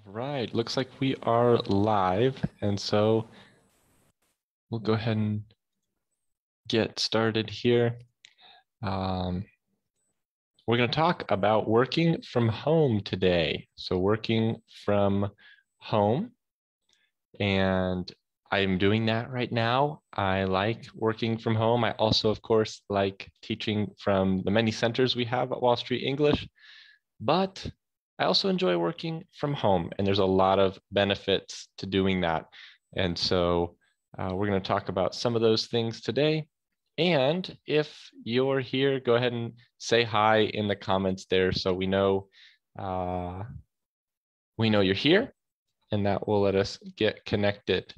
All right, looks like we are live, and so we'll go ahead and get started here. We're going to talk about working from home today. So working from home, and I'm doing that right now. I like working from home. I also, of course, like teaching from the many centers we have at Wall Street English, but I also enjoy working from home, and there's a lot of benefits to doing that. And so we're going to talk about some of those things today. And if you're here, go ahead and say hi in the comments there so we know you're here, and that will let us get connected.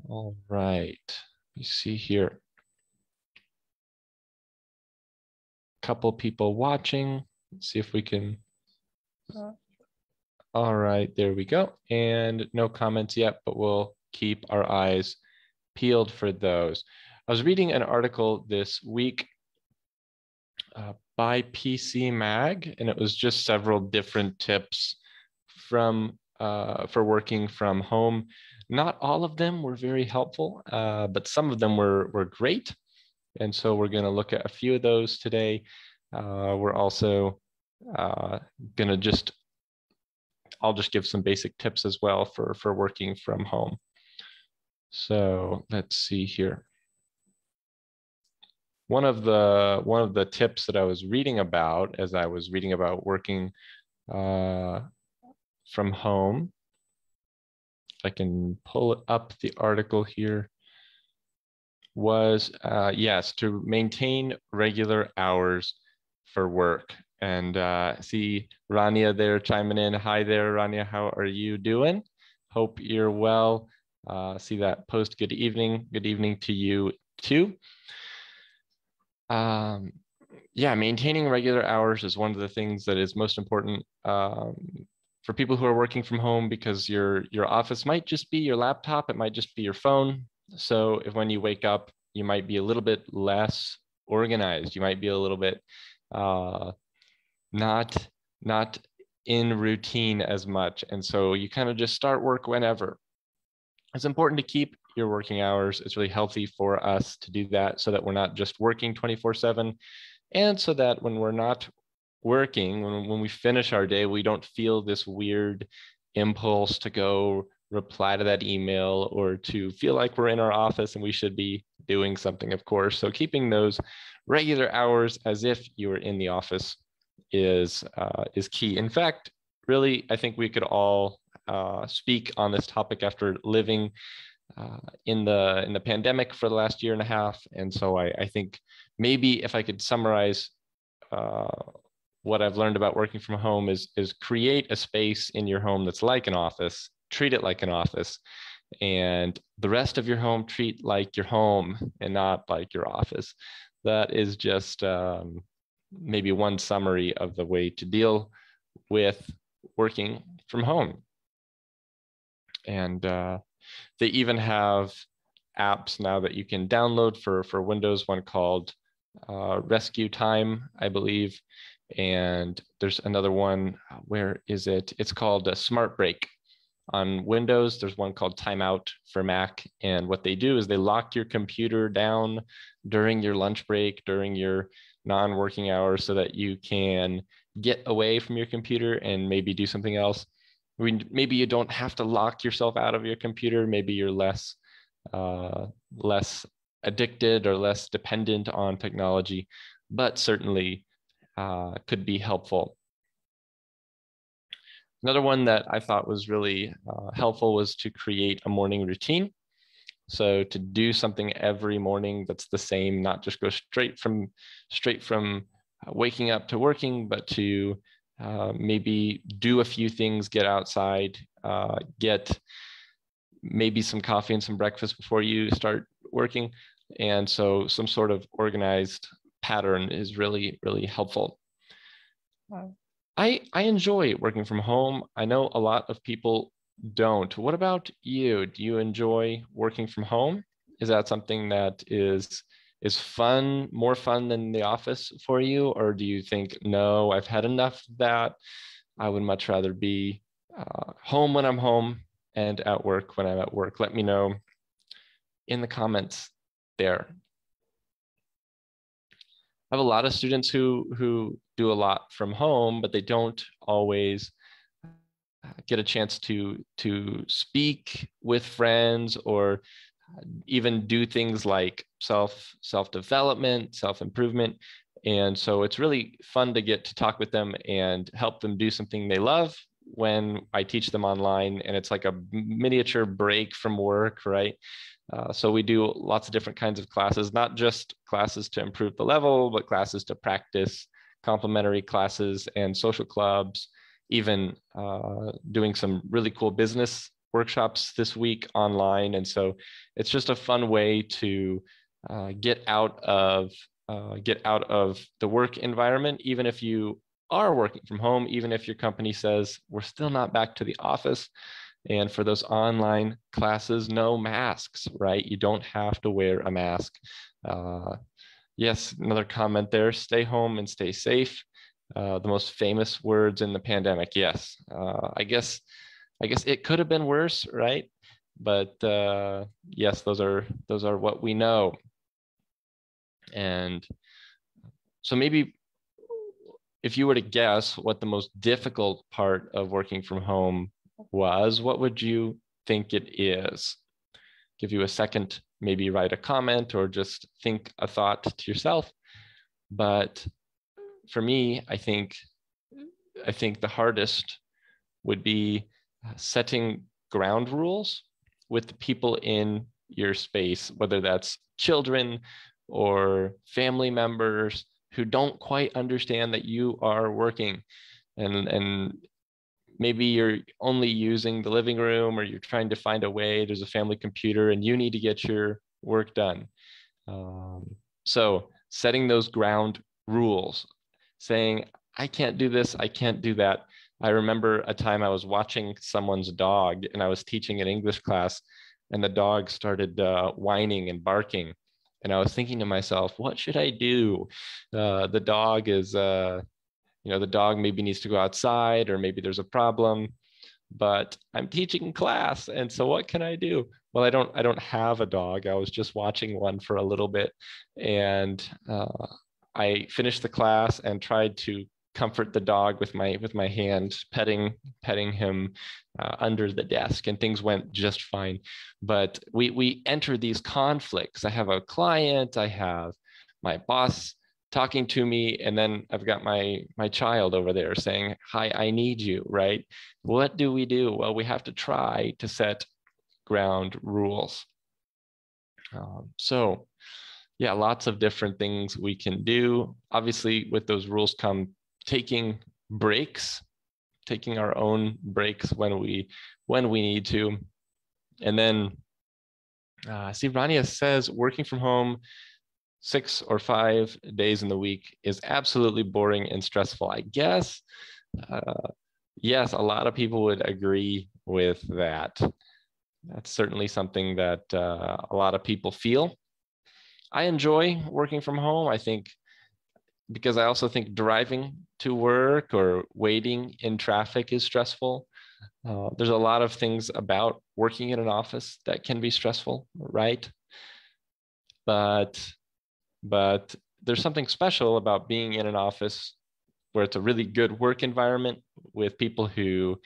All right, let me see here. A couple people watching. Let's see if we can. All right, there we go. And no comments yet, but we'll keep our eyes peeled for those. I was reading an article this week by PC Mag, and it was just several different tips for working from home. Not all of them were very helpful, but some of them were great. And so we're going to look at a few of those today. We're also going to I'll just give some basic tips as well for working from home. So let's see here. One of the tips that I was reading about as I was reading about working from home, if I can pull up the article here, was yes, to maintain regular hours for work. And see Rania there chiming in. Hi there, Rania. How are you doing? Hope you're well. See that post. Good evening. Good evening to you too. Yeah, maintaining regular hours is one of the things that is most important for people who are working from home, because your office might just be your laptop. It might just be your phone. So if when you wake up, you might be a little bit less organized. You might be a little bit not in routine as much. And so you kind of just start work whenever. It's important to keep your working hours. It's really healthy for us to do that so that we're not just working 24/7. And so that when we're not working, when we finish our day, we don't feel this weird impulse to go reply to that email or to feel like we're in our office and we should be doing something, of course. So keeping those regular hours as if you were in the office is key. In fact, really, I think we could all speak on this topic after living in the pandemic for the last year and a half. And so I think maybe if I could summarize what I've learned about working from home is create a space in your home that's like an office, treat it like an office, and the rest of your home treat like your home and not like your office. That is just maybe one summary of the way to deal with working from home. And they even have apps now that you can download for Windows, one called Rescue Time, I believe. And there's another one, where is it? It's called Smart Break. On Windows, there's one called Timeout for Mac. And what they do is they lock your computer down during your lunch break, during your non-working hours, so that you can get away from your computer and maybe do something else. Maybe you don't have to lock yourself out of your computer. Maybe you're less addicted or less dependent on technology, but certainly could be helpful. Another one that I thought was really helpful was to create a morning routine. So to do something every morning that's the same, not just go straight from waking up to working, but to maybe do a few things, get outside, get maybe some coffee and some breakfast before you start working. And so some sort of organized pattern is really, really helpful. I enjoy working from home. I know a lot of people don't. What about you? Do you enjoy working from home? Is that something that is fun, more fun than the office for you? Or do you think, no, I've had enough of that. I would much rather be home when I'm home and at work when I'm at work. Let me know in the comments there. I have a lot of students who do a lot from home, but they don't always get a chance to speak with friends or even do things like self-development, self-improvement. And so it's really fun to get to talk with them and help them do something they love when I teach them online. And it's like a miniature break from work, right? So we do lots of different kinds of classes, not just classes to improve the level, but classes to practice, complementary classes and social clubs, even doing some really cool business workshops this week online. And so it's just a fun way to get out of the work environment, even if you are working from home, even if your company says we're still not back to the office. And for those online classes, no masks, right? You don't have to wear a mask. Yes, another comment there, stay home and stay safe. The most famous words in the pandemic. Yes, I guess it could have been worse, right? But yes, those are what we know. And so maybe if you were to guess what the most difficult part of working from home was, what would you think it is? Give you a second, maybe write a comment or just think a thought to yourself. But for me, I think the hardest would be setting ground rules with the people in your space, whether that's children or family members who don't quite understand that you are working, and maybe you're only using the living room, or you're trying to find a way, there's a family computer and you need to get your work done. So setting those ground rules, saying, I can't do this, I can't do that. I remember a time I was watching someone's dog and I was teaching an English class, and the dog started whining and barking. And I was thinking to myself, what should I do? The dog is, the dog maybe needs to go outside, or maybe there's a problem, but I'm teaching class. And so what can I do? Well, I don't have a dog. I was just watching one for a little bit, and I finished the class and tried to comfort the dog with my hand, petting him under the desk, and things went just fine. But we enter these conflicts. I have a client, I have my boss talking to me, and then I've got my child over there saying, hi, I need you, right? What do we do? Well, we have to try to set ground rules. So yeah, lots of different things we can do. Obviously, with those rules come taking breaks, taking our own breaks when we need to. And then see, Rania says working from home 6 or 5 days in the week is absolutely boring and stressful. I guess, yes, a lot of people would agree with that. That's certainly something that a lot of people feel. I enjoy working from home, I think, because I also think driving to work or waiting in traffic is stressful. There's a lot of things about working in an office that can be stressful, right? But there's something special about being in an office where it's a really good work environment with people who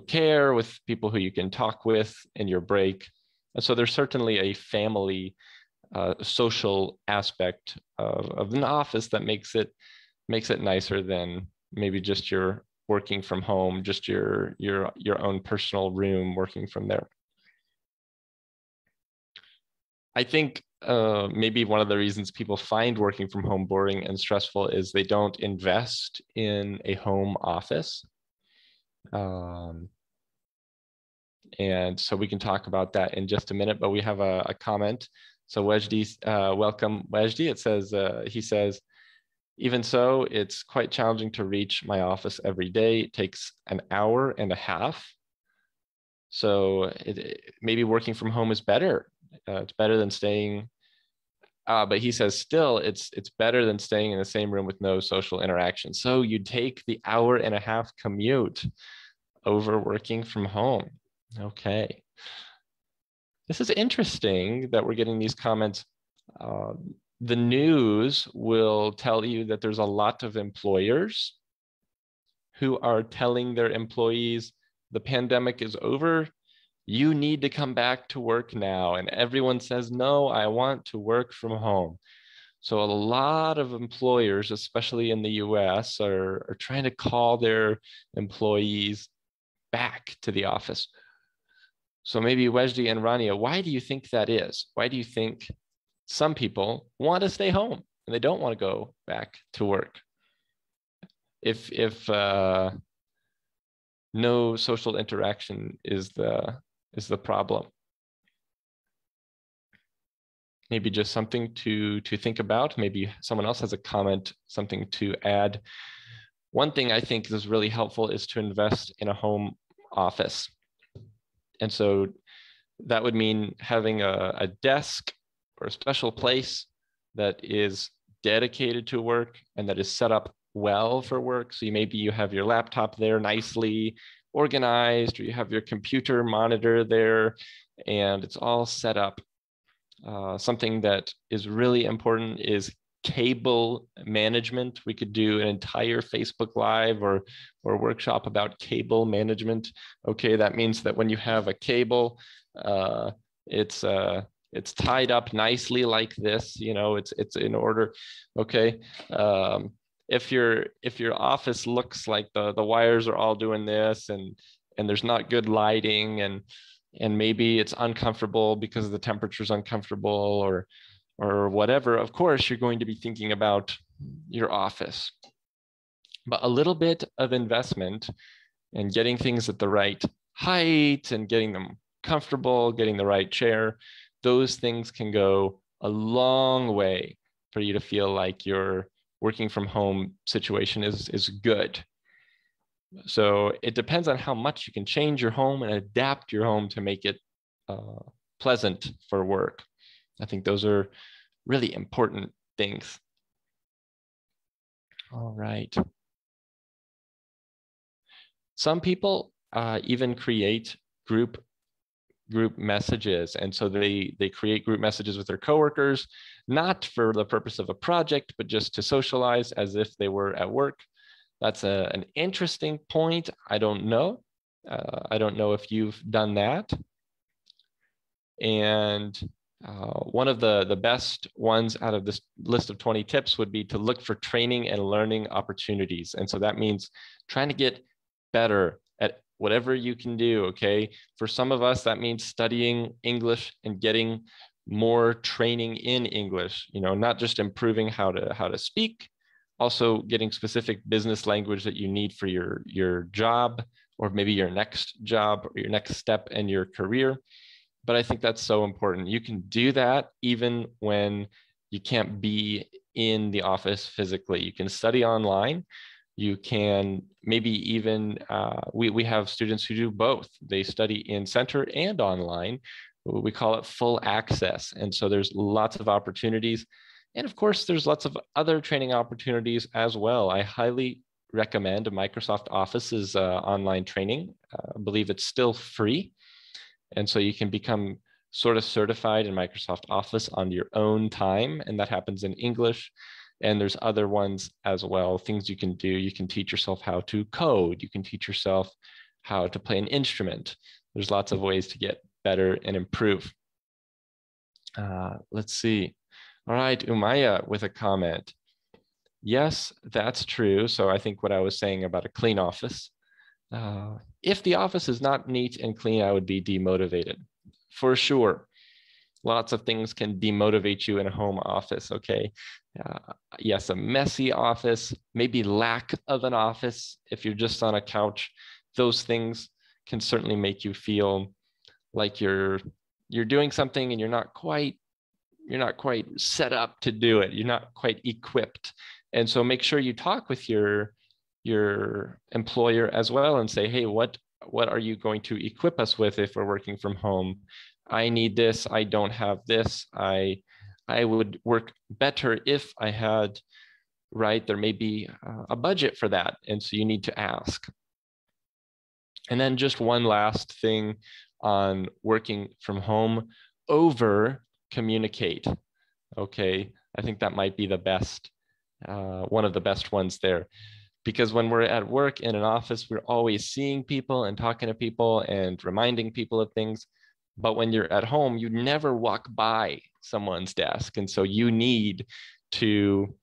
care, with people who you can talk with in your break. And so there's certainly a family social aspect of an office that makes it nicer than maybe just your working from home, just your own personal room working from there. I think maybe one of the reasons people find working from home boring and stressful is they don't invest in a home office. And so we can talk about that in just a minute, but we have a comment. So Wejdi, welcome Wejdi. It says, he says, even so, it's quite challenging to reach my office every day. It takes an hour and a half. So maybe working from home is better. It's better than staying, but he says still it's better than staying in the same room with no social interaction. So you take the hour and a half commute. over working from home. Okay. This is interesting that we're getting these comments. The news will tell you that there's a lot of employers who are telling their employees, the pandemic is over, you need to come back to work now. And everyone says, no, I want to work from home. So a lot of employers, especially in the US, are trying to call their employees back to the office. So maybe Wejdi and Rania, why do you think that is? Why do you think some people want to stay home and they don't want to go back to work? If no social interaction is the problem. Maybe just something to think about. Maybe someone else has a comment, something to add. One thing I think is really helpful is to invest in a home office. And so that would mean having a desk or a special place that is dedicated to work and that is set up well for work. So maybe you have your laptop there nicely organized, or you have your computer monitor there and it's all set up. Something that is really important is cable management. We could do an entire Facebook Live or workshop about cable management. Okay, that means that when you have a cable, it's tied up nicely like this. You know, it's in order. Okay, if your office looks like the wires are all doing this and there's not good lighting and maybe it's uncomfortable because the temperature is uncomfortable or whatever, of course, you're going to be thinking about your office. But a little bit of investment and getting things at the right height and getting them comfortable, getting the right chair, those things can go a long way for you to feel like your working from home situation is good. So it depends on how much you can change your home and adapt your home to make it pleasant for work. I think those are really important things. All right. Some people even create group messages. And so they create group messages with their coworkers, not for the purpose of a project, but just to socialize as if they were at work. That's an interesting point. I don't know. I don't know if you've done that. And one of the best ones out of this list of 20 tips would be to look for training and learning opportunities. And so that means trying to get better at whatever you can do, okay? For some of us, that means studying English and getting more training in English, you know, not just improving how to speak, also getting specific business language that you need for your job, or maybe your next job or your next step in your career. But I think that's so important. You can do that even when you can't be in the office physically. You can study online. You can maybe even, we have students who do both. They study in center and online. We call it full access. And so there's lots of opportunities. And of course, there's lots of other training opportunities as well. I highly recommend Microsoft Office's online training. I believe it's still free. And so you can become sort of certified in Microsoft Office on your own time. And that happens in English. And there's other ones as well, things you can do. You can teach yourself how to code. You can teach yourself how to play an instrument. There's lots of ways to get better and improve. Let's see. All right, Umaya with a comment. Yes, that's true. So I think what I was saying about a clean office, if the office is not neat and clean, I would be demotivated for sure. Lots of things can demotivate you in a home office, okay? Yes, a messy office, maybe lack of an office. If you're just on a couch, those things can certainly make you feel like you're doing something and you're not quite set up to do it. You're not quite equipped. And so make sure you talk with your employer as well and say, hey, what are you going to equip us with if we're working from home? I need this, I don't have this. I would work better if I had, right? There may be a budget for that. And so you need to ask. And then just one last thing on working from home: over communicate. Okay, I think that might be the best, one of the best ones there. Because when we're at work in an office, we're always seeing people and talking to people and reminding people of things. But when you're at home, you never walk by someone's desk. And so you need to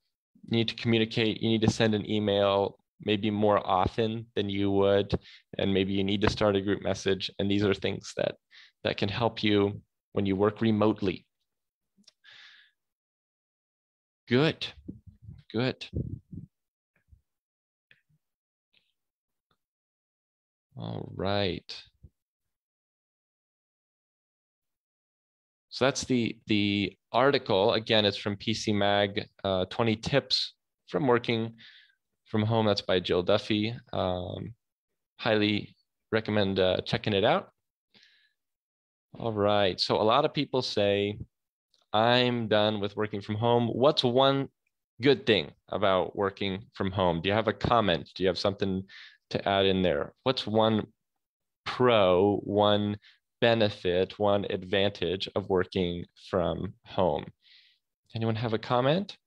communicate, you need to send an email maybe more often than you would, and maybe you need to start a group message. And these are things that can help you when you work remotely. Good, good. All right. So that's the article. Again, it's from PC Mag, 20 tips from working from home. That's by Jill Duffy. Highly recommend checking it out. All right. So a lot of people say, I'm done with working from home. What's one good thing about working from home? Do you have a comment? Do you have something to add in there? What's one pro, one benefit, one advantage of working from home? Anyone have a comment?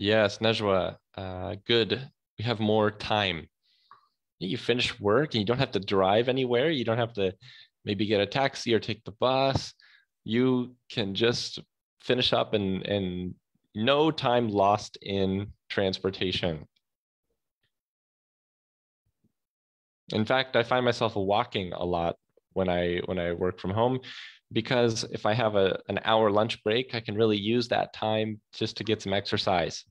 Yes, Najwa, good. We have more time. You finish work and you don't have to drive anywhere. You don't have to maybe get a taxi or take the bus. You can just finish up and no time lost in transportation. In fact, I find myself walking a lot when I work from home, because if I have an hour lunch break, I can really use that time just to get some exercise.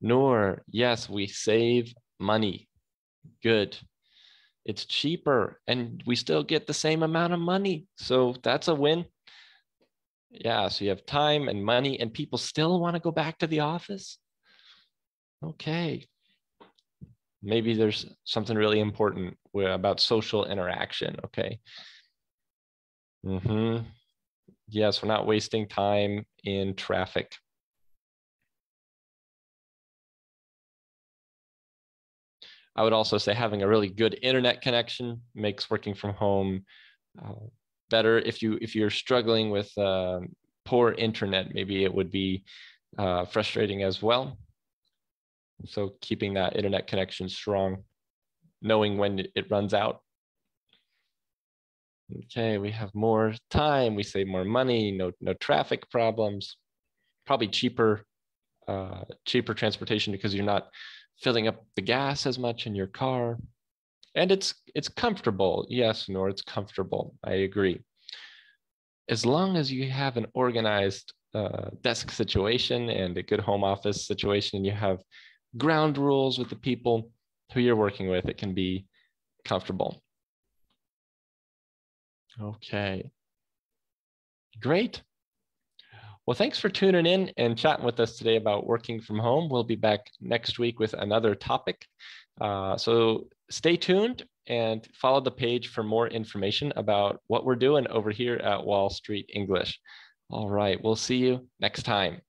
Noor, yes, we save money. Good. It's cheaper and we still get the same amount of money. So that's a win. Yeah, so you have time and money and people still want to go back to the office. Okay. Maybe there's something really important about social interaction. Okay. Yes, we're not wasting time in traffic. I would also say having a really good internet connection makes working from home better. If you're struggling with poor internet, maybe it would be frustrating as well. So keeping that internet connection strong, knowing when it runs out. Okay, we have more time, we save more money, no traffic problems, probably cheaper transportation because you're not filling up the gas as much in your car. And it's comfortable. Yes, Noor, it's comfortable. I agree. As long as you have an organized desk situation and a good home office situation, and you have ground rules with the people who you're working with, it can be comfortable. Okay, great. Well, thanks for tuning in and chatting with us today about working from home. We'll be back next week with another topic. So stay tuned and follow the page for more information about what we're doing over here at Wall Street English. All right, we'll see you next time.